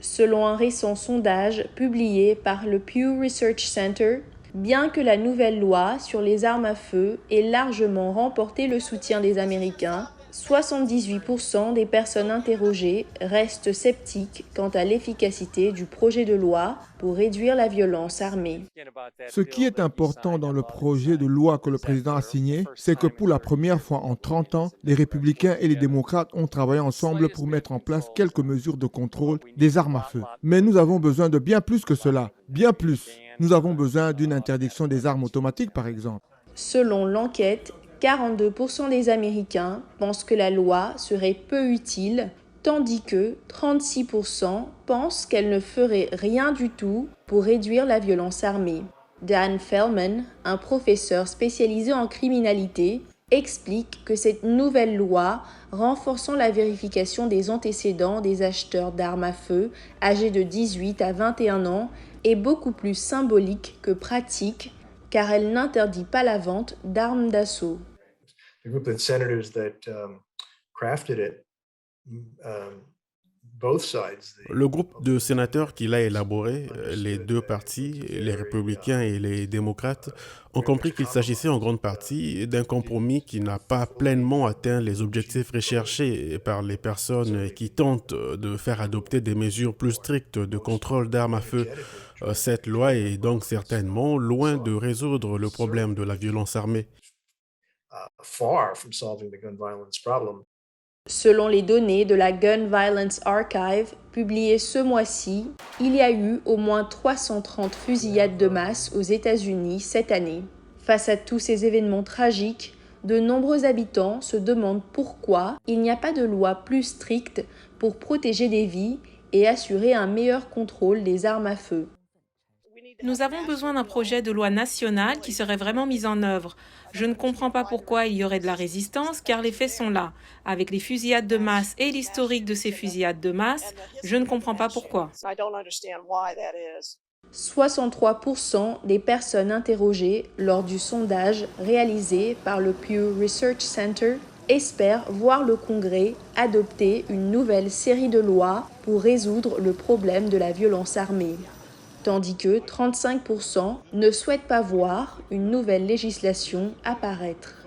Selon un récent sondage publié par le Pew Research Center, bien que la nouvelle loi sur les armes à feu ait largement remporté le soutien des Américains, 78% des personnes interrogées restent sceptiques quant à l'efficacité du projet de loi pour réduire la violence armée. Ce qui est important dans le projet de loi que le président a signé, c'est que pour la première fois en 30 ans, les républicains et les démocrates ont travaillé ensemble pour mettre en place quelques mesures de contrôle des armes à feu. Mais nous avons besoin de bien plus que cela, bien plus. Nous avons besoin d'une interdiction des armes automatiques, par exemple. Selon l'enquête, 42% des Américains pensent que la loi serait peu utile, tandis que 36% pensent qu'elle ne ferait rien du tout pour réduire la violence armée. Dan Feldman, un professeur spécialisé en criminalité, explique que cette nouvelle loi, renforçant la vérification des antécédents des acheteurs d'armes à feu âgés de 18 à 21 ans, est beaucoup plus symbolique que pratique, car elle n'interdit pas la vente d'armes d'assaut. The group of senators that crafted it, both sides. Le groupe de sénateurs qui l'a élaboré, les deux partis, les républicains et les démocrates, ont compris qu'il s'agissait en grande partie d'un compromis qui n'a pas pleinement atteint les objectifs recherchés par les personnes qui tentent de faire adopter des mesures plus strictes de contrôle d'armes à feu. Cette loi est donc certainement loin de résoudre le problème de la violence armée. Far from solving the gun violence problem. Selon les données de la Gun Violence Archive publiées ce mois-ci, il y a eu au moins 330 fusillades de masse aux États-Unis cette année. Face à tous ces événements tragiques, de nombreux habitants se demandent pourquoi il n'y a pas de loi plus stricte pour protéger des vies et assurer un meilleur contrôle des armes à feu. Nous avons besoin d'un projet de loi national qui serait vraiment mis en œuvre. Je ne comprends pas pourquoi il y aurait de la résistance, car les faits sont là. Avec les fusillades de masse et l'historique de ces fusillades de masse, je ne comprends pas pourquoi. 63% des personnes interrogées lors du sondage réalisé par le Pew Research Center espèrent voir le Congrès adopter une nouvelle série de lois pour résoudre le problème de la violence armée, tandis que 35% ne souhaitent pas voir une nouvelle législation apparaître.